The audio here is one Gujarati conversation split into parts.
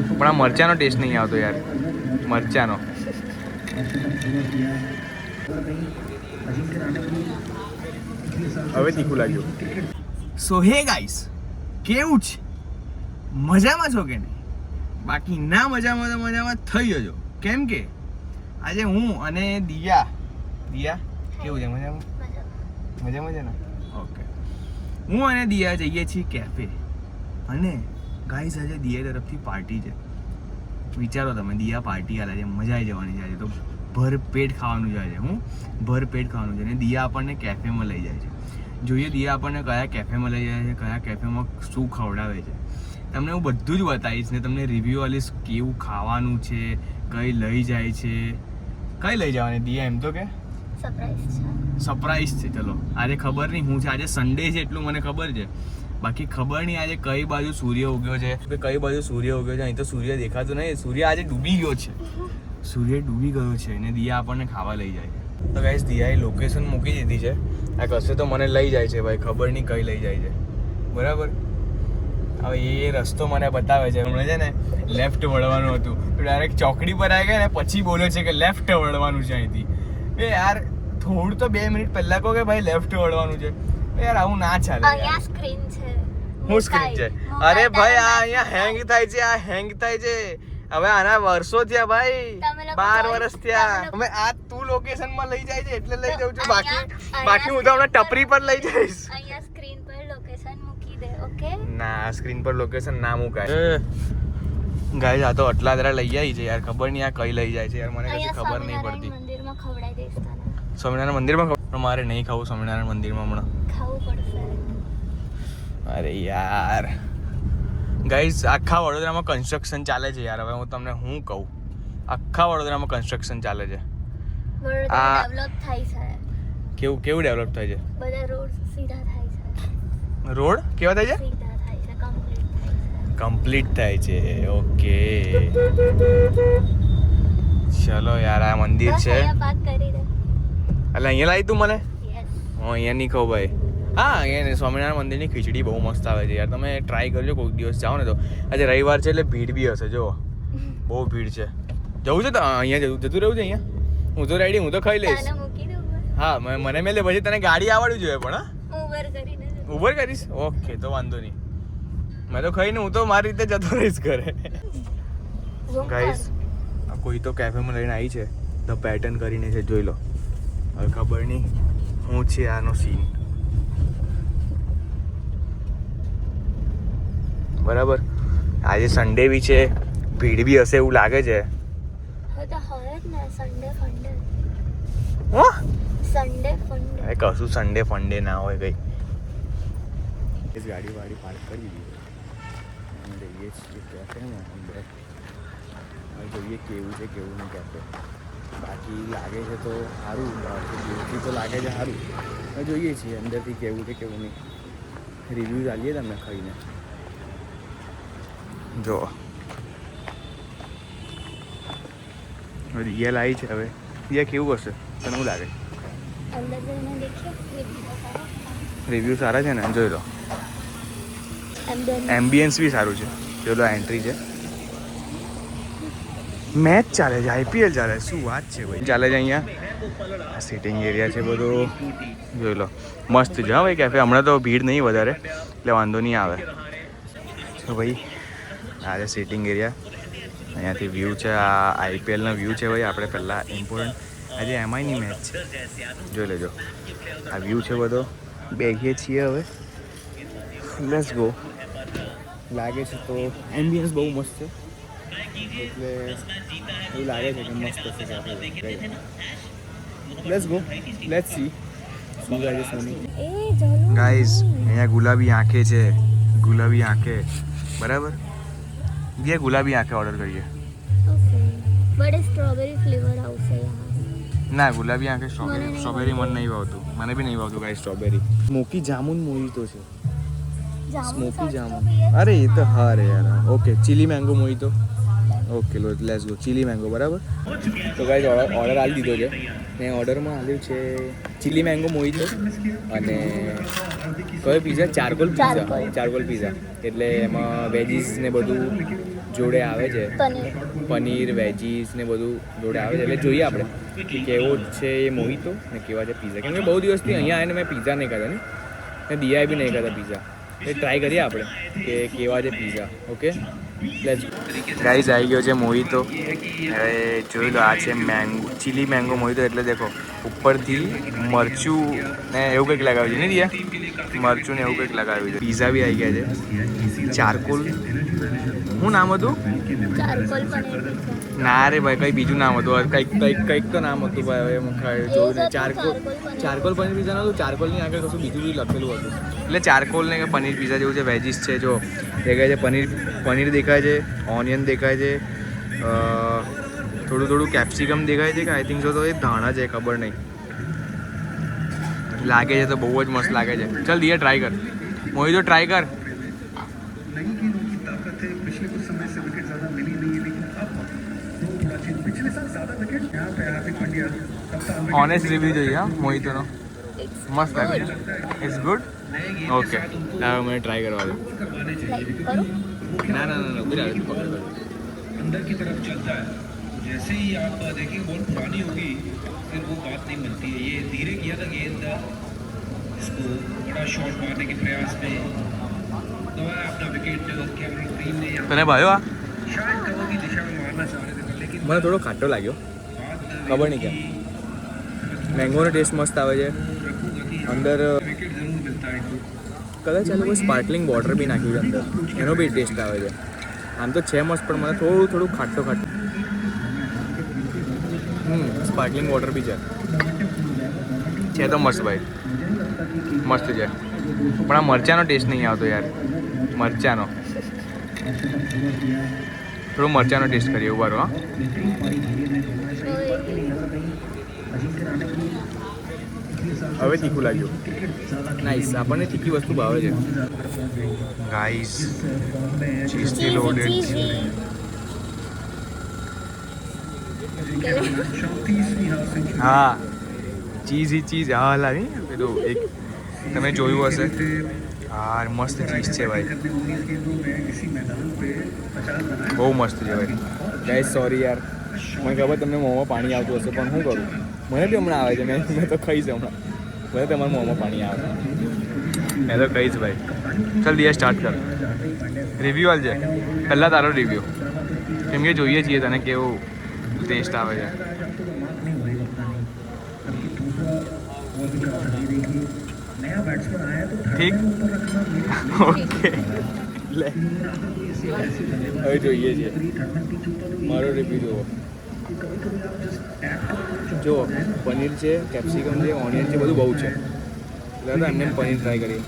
પણ આ મરચાંનો ટેસ્ટ નહીં આવતો યાર, મરચાંનો. હવે તીખું લાગ્યું. સો હે ગાઈસ, કેવું છે? મજામાં છો કે નહીં? બાકી ના મજામાં તો મજામાં થઈ જજો. કેમ કે આજે હું અને દિયા કેવું છે? મજામાં છે ને? ઓકે. હું અને દિયા જઈએ છીએ કેફે અને ગાઈસ આજે દિયા તરફથી પાર્ટી છે. વિચારો તમે, દિયા પાર્ટી આલે છે, મજા આવી જવાની છે આજે તો. ભર પેટ ખાવાનું જાય છે. હું ભર પેટ ખાવાનું છે અને દિયા આપણને કેફેમાં લઈ જાય છે. જોઈએ દિયા આપણને કયા કેફેમાં લઈ જાય છે, કયા કેફેમાં શું ખવડાવે છે. તમને હું બધું જ બતાવીશ ને તમને રિવ્યૂ આલીશ કેવું ખાવાનું છે, કઈ લઈ જાય છે, કઈ લઈ જવાની દિયા. એમ તો કે સરપ્રાઈઝ છે. ચલો આજે ખબર નહીં હું છે, આજે સન્ડે છે એટલું મને ખબર છે, બાકી ખબર નહીં આજે કઈ બાજુ સૂર્ય ઉગ્યો છે, કઈ બાજુ સૂર્ય ઉગ્યો છે. અહીં તો સૂર્ય દેખાતો નહીં. સૂર્ય આજે ડૂબી ગયો છે. સૂર્ય ડૂબી ગયો છે અને દિયા આપણને ખાવા લઈ જાય છે. તો ગાઈસ દિયાએ લોકેશન મૂકી દીધી છે. આ કશે તો મને લઈ જાય છે ભાઈ, ખબર નહીં કઈ લઈ જાય છે. બરાબર. હવે એ રસ્તો મને બતાવે છે. હમણાં છે ને લેફ્ટ વળવાનું હતું તો ડાયરેક્ટ ચોકડી પર આવી ગયા ને પછી બોલે છે કે લેફ્ટ વળવાનું છે અહીંથી. એ યાર થોડું તો 2 મિનિટ પહેલા કહો કે ભાઈ લેફ્ટ વળવાનું છે. યાર આવું ના ચાલે. અહીંયા સ્ક્રીન છે. હું સ્ક્રીન છે? અરે ભાઈ આ અહીંયા હેંગ થાય છે, આ હેંગ થાય છે. હવે આના વર્ષો થયા ભાઈ, 12 વર્ષ થયા. અમે આ તું લોકેશન માં લઈ જાય છે એટલે લઈ જાઉં છું, બાકી હું તો હમણાં ટપરી પર લઈ જઈશ. અહીંયા સ્ક્રીન પર લોકેશન મૂકી દે. ઓકે ના, સ્ક્રીન પર લોકેશન ના મુકાય. ગાઈસ આ તો અટલાદરા લઈ આવી છે યાર, ખબર નહીં આ કઈ લઈ જાય છે યાર, મને કશી ખબર નહીં પડતી. મંદિરમાં ખવડાવી દઈશ તને. સ્વામિનારાયણ મંદિરમાં પણ મારે નહીં ખાવું સ્વામિનારાયણ મંદિરમાં હમણાં. ખાવું પડશે. અરે યાર ગાઈસ આખા વડોદરામાં કન્સ્ટ્રક્શન ચાલે છે યાર. હવે હું તમને શું કહું, આખા વડોદરામાં કન્સ્ટ્રક્શન ચાલે છે. વડોદરા ડેવલપ થાય છે. કેવું ડેવલપ થાય છે? બધા રોડ સીધા થાય છે. રોડ કેવા થાય છે? સીધા થાય છે, કમ્પ્લીટ થાય છે. ઓકે ચલો યાર આ મંદિર છે. પાક કરી દે. એટલે અહીંયા લાવી તું મને? યસ. હું અહીંયા નહીં ખાઉં ભાઈ. હા અહીંયા સ્વામિનારાયણ મંદિરની ખીચડી બહુ મસ્ત આવે છે યાર, તમે ટ્રાય કરજો કોઈક દિવસ જાઓ ને તો. આજે રવિવાર છે એટલે ભીડ બી હશે. જો બહુ ભીડ છે. જવું છે તો અહીંયા જતું રહેવું છે અહીંયા. હું તો રેડી, હું તો ખાઈ લઈશ. તને મૂકી દઉં. હા મને મેલે પછી તને ગાડી આવડવી જોઈએ પણ. હા ઉબર કરીને. ઉબર કરીશ? ઓકે તો વાંધો નહીં. મેં તો ખાઈને હું તો મારી રીતે જતો રહીશ ઘરે. ગાઈસ આ કોઈ તો કેફેમાં લઈને આવી છે, ધ પેટર્ન કરીને છે, જોઈ લો. હવે ખબર નહીં શું છે આનો સીન. બરાબર. આજે સન્ડે બી છે, ભીડ બી હશે એવું લાગે છે. હવે તો હોય જ ને સન્ડે ફંડે. હા સન્ડે ફંડે. કશું સન્ડે ફંડે ના હોય કઈ. ગાડી વાડી પાર્ક કરી દીધી અને જઈએ છીએ કેફેમાં અંદર. હવે જોઈએ કેવું છે કેવું નહીં કેફે. બાકી લાગે છે તો સારું, દૂરથી તો લાગે છે સારું. હવે જોઈએ છીએ અંદરથી કેવું છે કેવું નહીં. રિવ્યૂ ચાલીએ તમને ખાઈને. જો રિયલ આવી છે. હવે રિયા કેવું હશે તને શું લાગે? અંદર જઈને દેખીએ. રિવ્યૂ સારા છે ને? જોઈ લો. એમ્બિયન્સ બી સારું છે. ચલો એન્ટ્રી છે. મેચ ચાલે છે, IPL ચાલે. શું વાત છે ભાઈ, ચાલે છે અહીંયા. સિટિંગ એરિયા છે બધો, જોઈ લો. મસ્ત છે હા ભાઈ કેફે. હમણાં તો ભીડ નહીં વધારે એટલે વાંધો નહીં આવે. તો ભાઈ આ છે સિટિંગ એરિયા. અહીંયાથી વ્યૂ છે. આ IPLનો વ્યૂ છે ભાઈ. આપણે પહેલાં ઇમ્પોર્ટન્ટ આજે MIની મેચ છે, જોઈ લેજો. આ વ્યૂ છે બધો. બેસીએ છીએ હવે. Let's go. લાગે છે તો એમ્બિયન્સ બહુ મસ્ત છે એટલે એવું લાગે છે કે મસ્ત છે cafe. Let's go, let's see શું લાગે સોની. ગાઈઝ અહીંયા ગુલાબી આંખે છે, ગુલાબી આંખે. બરાબર. ये गुलाबी आंखें ऑर्डर करिए. बड़े स्ट्रॉबेरी फ्लेवर આવશે ના ગુલાબી આંખે સ્ટ્રોબેરી મને નહીં ભાવતું. મને બી નહીં ભાવતું ગાઈસ સ્ટ્રોબેરી. સ્મોકી જામુન મોહિતો છે. સ્મોકી જામુન. અરે એ તો હા રે યાર. Okay chilli mango મોહિતો. Okay let's go chilli mango. બરાબર. તો ગાઈસ ઓર્ડર આપી દીધો છે. મેં ઓર્ડરમાં આપ્યું છે ચીલી મેંગો મોહિતો અને કયો પીઝા? Charcoal pizza. એટલે એમાં વેજીસ ને બધું જોડે આવે છે પનીર. પનીર વેજીસ ને બધું જોડે આવે છે એટલે જોઈએ આપણે કે કેવો છે એ મોહિતો ને કેવા છે પીઝા. કેમ કે બહુ દિવસથી અહીંયા આવીને મેં પીઝા નહીં ખાધા ને દિયાએ બી નહીં ખાધા પીઝા. એ ટ્રાય કરીએ આપણે કે કેવા છે પીઝા. ઓકે ગાઈઝ આવી ગયો છે મોહિતો. હવે જોઈ લો આ છે મેંગો ચીલી મેંગો મોહિતો એટલે દેખો ઉપરથી મરચું ને એવું કંઈક લગાવ્યું છે ને દિયા મરચું ને એવું કંઈક લગાવ્યું છે. પીઝા બી આવી ગયા છે ચારકોલ. શું નામ હતું? Charcoal paneer pizza. ના રે ભાઈ કંઈ બીજું નામ હતું કંઈક તો નામ હતું ભાઈ. હવે જોયું ને ચારકોલ પનીર પીઝા નહોતું. ચારકોલની આગળ કશું બીજું બી લખેલું હતું એટલે ચારકોલ ને પનીર પીઝા જેવું છે. વેજીસ છે જો દેખાય છે પનીર દેખાય છે ઓનિયન દેખાય છે થોડું કેપ્સિકમ દેખાય છે કે આઈ થિંક સો તો એ ધાણા છે ખબર નહીં. લાગે છે તો બહુ જ મસ્ત લાગે છે. ચાલ દિયા ટ્રાય કર મોહિતો ટ્રાય કર. ઓનેસ્ટ રિવ્યુ જોઈએ હા મોહિતોનો. મસ્ત લાગે છે. It's good. ઓકે હવે મને ટ્રાય કરવા દો. લાઈક કરો. ના अंदर की तरफ चलता है जैसे ही आप देखेंगे बॉल पुरानी होगी फिर वो बात नहीं बनती है. ये धीरे किया था गेंद इसको बड़ा शॉट मारने के प्रयास में दबाया अपना विकेट. कैमरन ग्रीन ने તને ભાયો આ शायद कवर की दिशा में मारना चाह रहे थे लेकिन મને થોડો ખાટો લાગ્યો ખબર નહીં કેમ. મેંગોનો ટેસ્ટ મસ્ત આવે છે અંદર. विकेट जरूर मिलता है इनको. કદાચ આ લોકોએ સ્પાર્કલિંગ વોટર બી નાખ્યું છે અંદર એનો બી ટેસ્ટ આવે છે. આમ તો છે મસ્ત પણ મને થોડું ખાટું સ્પાર્કલિંગ વોટર બી છે તો મસ્ત ભાઈ મસ્ત છે. પણ આ મરચાંનો ટેસ્ટ નહીં આવતો યાર. મરચાંનો થોડો મરચાંનો ટેસ્ટ કરીએ ઉભા રહો. હા હવે તીખું લાગ્યું. નાઈસ આપણને તીખી વસ્તુ ભાવે છે. ગાઈસ ચીઝથી લોડેડ હા ચીઝ હા લાવી પેલું એક તમે જોયું હશે. હા મસ્ત ચીઝ છે ભાઈ બહુ મસ્ત છે ભાઈ. ગાઈસ સોરી યાર મને ખબર તમને મોંમાં પાણી આવતું હશે પણ શું કરું મને બી હમણાં આવે છે. મેં તો ખાઈશ હમણાં ભલે તમારા મોંમાં પાણી આવે મેં તો કહીશ ભાઈ. ચાલ દિયા સ્ટાર્ટ કર. રિવ્યૂ આલ છે પહેલાં તારો રિવ્યૂ કેમ કે જોઈએ છીએ તને કેવું ટેસ્ટ આવે છે. ઠીક ઓકે લે હવે જોઈએ છીએ મારો રિવ્યૂ જુઓ. પનીર છે કેપ્સિકમ છે ઓનિયન છે બધું બહુ છે. દાદા એમને પનીર ટ્રાય કરીએ.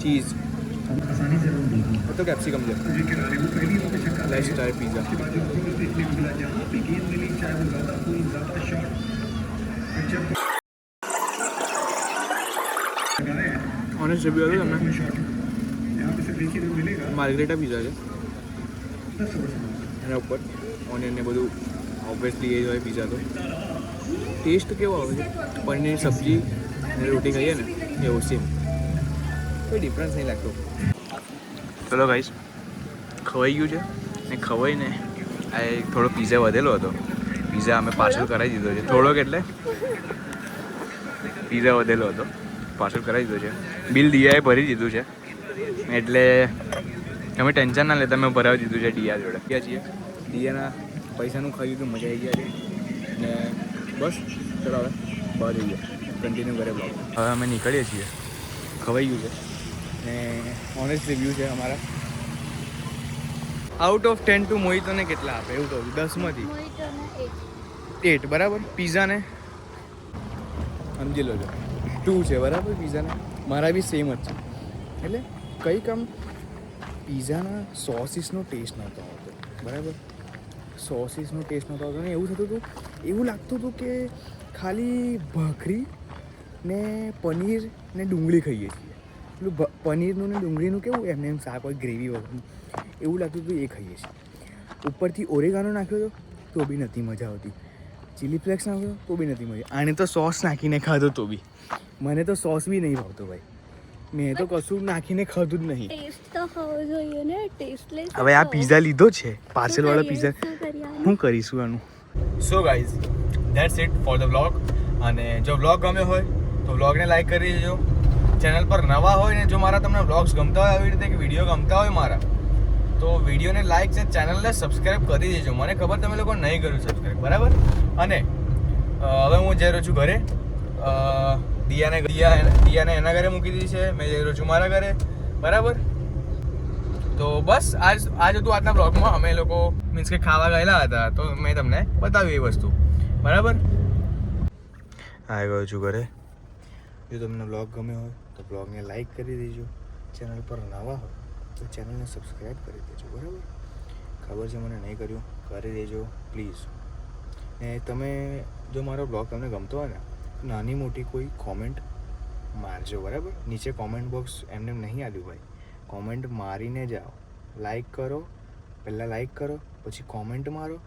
ચીઝ તો કેપ્સિકમ છે. Let's try pizza. Honest review હતો તમને. માર્ગરેટા પીઝા છે એના ઉપર ઓનિયન ને બધું ઓબ્વિયસલી એ જ હોય પીઝા તો. ટેસ્ટ કેવો આવે છે પનીરની સબ્જી અને રોટી ખાઈએ ને એવું સેમ કોઈ ડિફરન્સ નહીં લાગતો. ચલો ગાઈસ ખવાઈ ગયું છે ને ખવાઈને આ થોડો પીઝા વધેલો હતો. પીઝા અમે પાર્સલ કરાવી દીધો છે. થોડોક એટલે પીઝા વધેલો હતો પાર્સલ કરાવી દીધો છે. બિલ દિયાએ ભરી દીધું છે એટલે તમે ટેન્શન ના લેતા મેં ભરાવી દીધું છે દિયા જોડે. ક્યાં છીએ દિયાના પૈસાનું ખાઈ તો મજા આવી ગયા છે ને બસ ચલો હવે બહાર જઈએ કન્ટિન્યુ કરે બ્લોગ. હવે અમે નીકળીએ છીએ. ખવાઈ ગયું છે ને ઓનેસ્ટ રિવ્યૂ છે અમારા. આઉટ ઓફ 10 ટુ મોહિતોને કેટલા આપે એવું કહું 10માંથી 8 બરાબર. પીઝાને સમજી લો છો 2 છે બરાબર. પીઝાને મારા બી સેમ જ છે એટલે કંઈક આમ પીઝાના સોસીસનો ટેસ્ટ નહોતો આવતો બરાબર. સોસીસનો ટેસ્ટ નહોતો આવતો ને એવું થતું હતું એવું લાગતું હતું કે ખાલી ભાખરી ને પનીર ને ડુંગળી ખાઈએ છીએ. પેલું પનીરનું ને ડુંગળીનું કેવું એમને એમ શાક હોય ગ્રેવી હોય એવું લાગતું હતું એ ખાઈએ છીએ. ઉપરથી ઓરેગાનો નાખ્યો હતો તો બી નથી મજા આવતી. ચીલી ફ્લેક્સ નાખ્યો તો બી નથી મજા. આને તો સોસ નાખીને ખાધો તો બી મને તો સોસ બી નહીં ભાવતો ભાઈ. મેં તો કશું નાખીને ખાધું જ નહીં. ટેસ્ટ તો હોવો જોઈએ ને, ટેસ્ટલેસ. હવે આ પીઝા લીધો છે, પાર્સલ વાળો પીઝા. શું કરીએ? શું કરીશું આનું? So guys, that's it for the vlog. અને જો વ્લોગ ગમ્યો હોય તો વ્લોગને લાઈક કરી દેજો. ચેનલ પર નવા હોય ને જો મારા તમને વ્લોગ્સ ગમતા હોય આવી રીતે કે વિડીયો ગમતા હોય મારા, તો વિડીયોને લાઈક છે, ચેનલને સબસ્ક્રાઈબ કરી દેજો. મને ખબર તમે લોકો નહીં કર્યું સબસ્ક્રાઈબ, બરાબર. અને હવે હું જઈ રહ્યો છું ઘરે. દિયાને એના ઘરે મૂકી દીધી છે, મેં જઈ રહ્યો છું મારા ઘરે, બરાબર. તો બસ આજ હતું આજના બ્લોગમાં. અમે લોકો મીન્સ કે ખાવા ગયેલા હતા, તો મેં તમને બતાવ્યું એ વસ્તુ, બરાબર. આવી ગયો છું ઘરે. જો તમને બ્લોગ ગમ્યો હોય તો બ્લોગને લાઈક કરી દેજો. ચેનલ પર નવા હોય તો ચેનલને સબસ્ક્રાઈબ કરી દેજો, બરાબર. ખબર છે મને નહીં કર્યું, કરી દેજો પ્લીઝ. ને તમે જો મારો બ્લોગ તમને ગમતો હોય ને, નાની મોટી કોઈ કોમેન્ટ મારજો, બરાબર. નીચે કોમેન્ટ બોક્સ એમને નહીં આવ્યું ભાઈ, કોમેન્ટ મારીને જાઓ. લાઈક કરો, પહેલાં લાઈક કરો, પછી કોમેન્ટ મારો.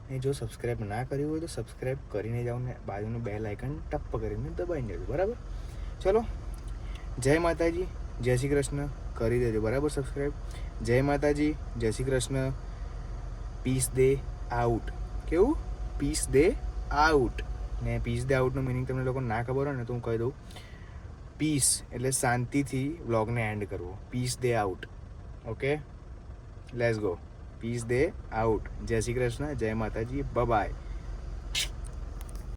ને જો સબસ્ક્રાઈબ ના કર્યું હોય તો સબસ્ક્રાઈબ કરીને જાઓ ને બાજુનું બેલ આઇકન ટપ કરીને દબાઈને દેજો, બરાબર. ચલો, જય માતાજી, જય શ્રી કૃષ્ણ કરી દેજો, બરાબર. સબસ્ક્રાઈબ. જય માતાજી, જય શ્રી કૃષ્ણ. પીસ દે આઉટ. કેવું? પીસ દે આઉટ. ને પીસ દે આઉટનો મિનિંગ તમને લોકો ના ખબર હોય ને તો હું કહી દઉં. પીસ એટલે શાંતિથી વ્લોગને એન્ડ કરવો. પીસ દે out. Okay, let's go. Peace દે આઉટ. જય શ્રી કૃષ્ણ, જય માતાજી, બાય.